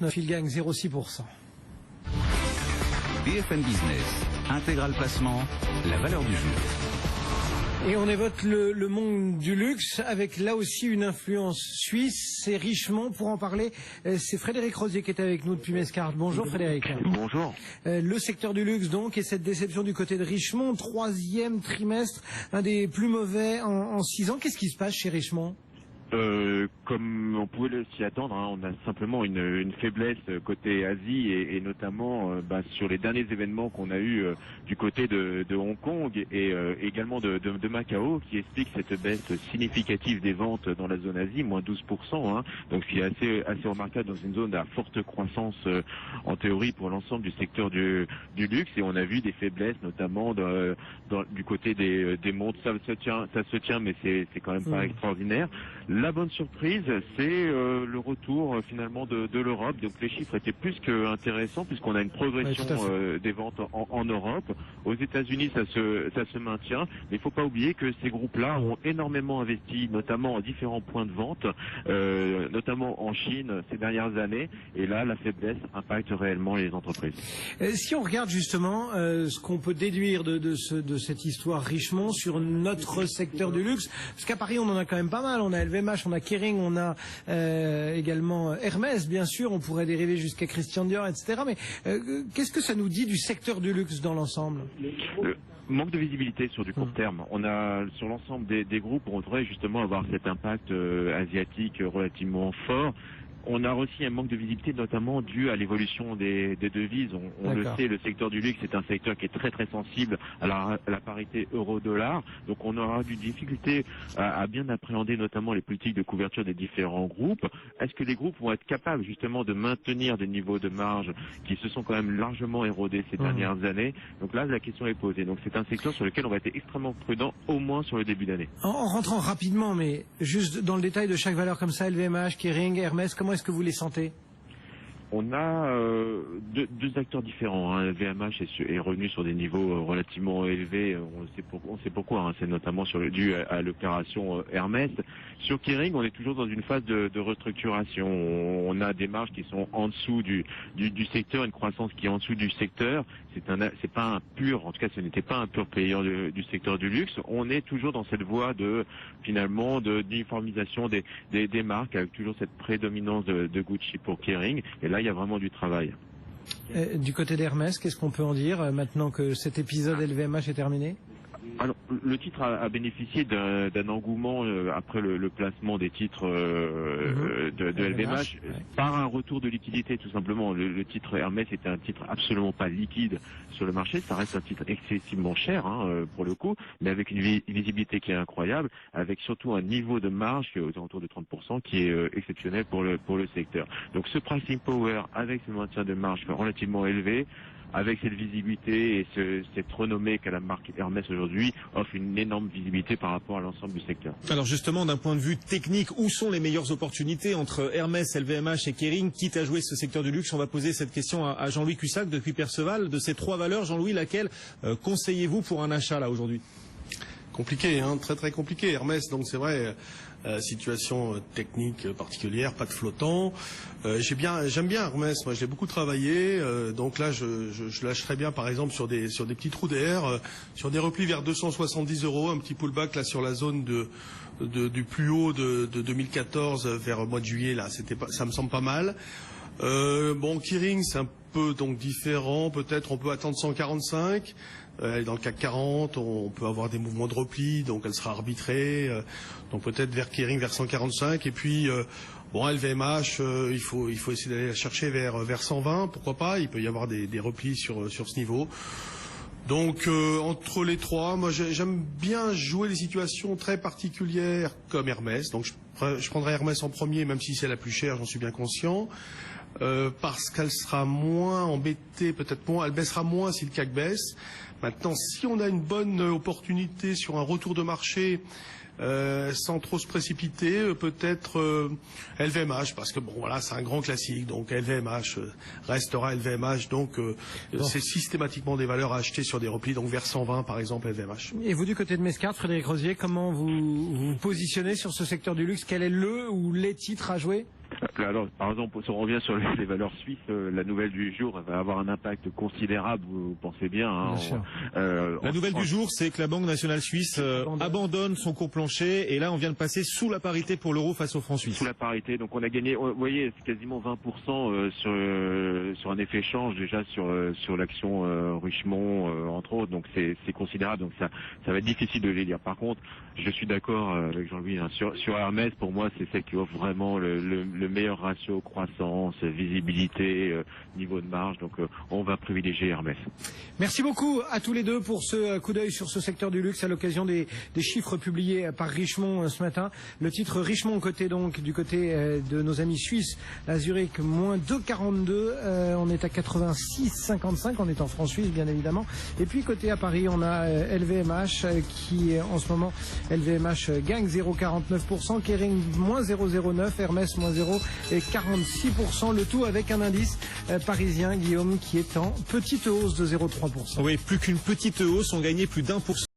49, il gagne 0,6%. BFM Business, intégral placement, la valeur du jour. Et on évoque le monde du luxe avec là aussi une influence suisse, c'est Richemont. Pour en parler, c'est Frédéric Rosier qui est avec nous depuis Mescart. Bonjour Frédéric. Bonjour. Le secteur du luxe donc, et cette déception du côté de Richemont, troisième trimestre, un des plus mauvais en 6 ans. Qu'est-ce qui se passe chez Richemont ? Comme on pouvait s'y attendre, on a simplement une faiblesse côté Asie et notamment sur les derniers événements qu'on a eu du côté de Hong Kong et également de Macao, qui explique cette baisse significative des ventes dans la zone Asie, moins 12%, donc ce qui est assez remarquable dans une zone à forte croissance en théorie pour l'ensemble du secteur du luxe, et on a vu des faiblesses notamment du côté des montres. Ça se tient, mais c'est quand même pas extraordinaire. La bonne surprise, c'est le retour finalement de l'Europe. Donc les chiffres étaient plus qu'intéressants puisqu'on a une progression des ventes en Europe. Aux États-Unis, ça se maintient. Mais il ne faut pas oublier que ces groupes-là ont énormément investi, notamment en différents points de vente, notamment en Chine ces dernières années. Et là, la faiblesse impacte réellement les entreprises. Si on regarde justement ce qu'on peut déduire de cette histoire Richemont sur notre secteur du luxe, parce qu'à Paris, on en a quand même pas mal. On a LVMH, on a Kering, on a également Hermès, bien sûr, on pourrait dériver jusqu'à Christian Dior, etc. Mais qu'est-ce que ça nous dit du secteur du luxe dans l'ensemble ? Manque de visibilité sur du court terme. On a sur l'ensemble des groupes, on devrait justement avoir cet impact asiatique relativement fort. On a aussi un manque de visibilité, notamment dû à l'évolution des devises. On le sait, le secteur du luxe est un secteur qui est très très sensible à la parité euro-dollar. Donc on aura du difficulté à bien appréhender notamment les politiques de couverture des différents groupes. Est-ce que les groupes vont être capables justement de maintenir des niveaux de marge qui se sont quand même largement érodés ces dernières années? Donc là, la question est posée. Donc c'est un secteur sur lequel on va être extrêmement prudent, au moins sur le début d'année. En rentrant rapidement, mais juste dans le détail de chaque valeur comme ça, LVMH, Kering, Hermès, comment est-ce que vous les sentez ? On a deux acteurs différents. LVMH est revenu sur des niveaux relativement élevés. On sait pourquoi. C'est notamment dû à l'opération Hermès. Sur Kering, on est toujours dans une phase de restructuration. On a des marges qui sont en dessous du secteur, une croissance qui est en dessous du secteur. C'est pas un pur, en tout cas, ce n'était pas un pur payeur du secteur du luxe. On est toujours dans cette voie finalement d'uniformisation des marques, avec toujours cette prédominance de Gucci pour Kering. Et là, il y a vraiment du travail. Du côté d'Hermès, qu'est-ce qu'on peut en dire maintenant que cet épisode LVMH est terminé ? Alors, le titre a bénéficié d'un engouement après le placement des titres de LVMH par un retour de liquidité, tout simplement. Le titre Hermès était un titre absolument pas liquide sur le marché. Ça reste un titre excessivement cher pour le coup, mais avec une visibilité qui est incroyable, avec surtout un niveau de marge qui est aux alentours de 30% qui est exceptionnel pour le secteur. Donc ce pricing power avec ce maintien de marge relativement élevé, avec cette visibilité et cette renommée qu'a la marque Hermès aujourd'hui, offre une énorme visibilité par rapport à l'ensemble du secteur. Alors justement, d'un point de vue technique, où sont les meilleures opportunités entre Hermès, LVMH et Kering, quitte à jouer ce secteur du luxe? On va poser cette question à Jean-Louis Cussac depuis Perceval. De ces 3 valeurs, Jean-Louis, laquelle conseillez-vous pour un achat là aujourd'hui? Compliqué, très très compliqué. Hermès, donc c'est vrai, situation technique particulière, pas de flottant. J'aime bien Hermès, moi j'ai beaucoup travaillé, donc là je lâcherais bien par exemple sur des petits trous d'air, sur des replis vers 270 €, un petit pullback là sur la zone du plus haut de 2014 vers le mois de juillet, là ça me semble pas mal. Kering c'est un peu donc différent, peut-être on peut attendre 145. Dans le CAC 40, on peut avoir des mouvements de repli, donc elle sera arbitrée, donc peut-être vers Kering vers 145, et puis LVMH, il faut essayer d'aller la chercher vers 120, pourquoi pas, il peut y avoir des replis sur ce niveau. Donc entre les trois, moi j'aime bien jouer des situations très particulières comme Hermès, donc je prendrai Hermès en premier, même si c'est la plus chère, j'en suis bien conscient. Parce qu'elle sera moins embêtée, elle baissera moins si le CAC baisse. Maintenant, si on a une bonne opportunité sur un retour de marché, sans trop se précipiter, peut-être LVMH, parce que c'est un grand classique, donc LVMH restera LVMH, donc c'est systématiquement des valeurs à acheter sur des replis, donc vers 120 par exemple LVMH. Et vous du côté de Mescart, Frédéric Rosier, comment vous positionnez sur ce secteur du luxe? Quel est le ou les titres à jouer? Alors, par exemple, si on revient sur les valeurs suisses, la nouvelle du jour va avoir un impact considérable, vous pensez bien. Hein, Bien sûr. La nouvelle du jour, c'est que la Banque nationale suisse abandonne son cours plancher et là on vient de passer sous la parité pour l'euro face au franc suisse. Sous la parité, donc on a gagné, vous voyez, c'est quasiment 20% sur un effet change déjà sur l'action Richemont entre autres, donc c'est considérable, donc ça va être difficile de les lire. Par contre, je suis d'accord avec Jean-Louis, hein, sur Hermès, pour moi c'est celle qui offre vraiment le meilleur ratio croissance, visibilité, niveau de marge, donc on va privilégier Hermès. Merci beaucoup à tous les deux pour ce coup d'œil sur ce secteur du luxe à l'occasion des chiffres publiés par Richemont ce matin. Le titre Richemont coté donc du côté de nos amis suisses à Zurich, moins 2,42, on est à 86,55, on est en francs suisses bien évidemment. Et puis côté à Paris, on a LVMH qui en ce moment, LVMH gagne 0,49%, Kering moins 0,09, Hermès moins 0,46%, le tout avec un indice parisien, Guillaume, qui est en petite hausse de 0,3%. Oui, plus qu'une petite hausse, on gagnait plus d'1%.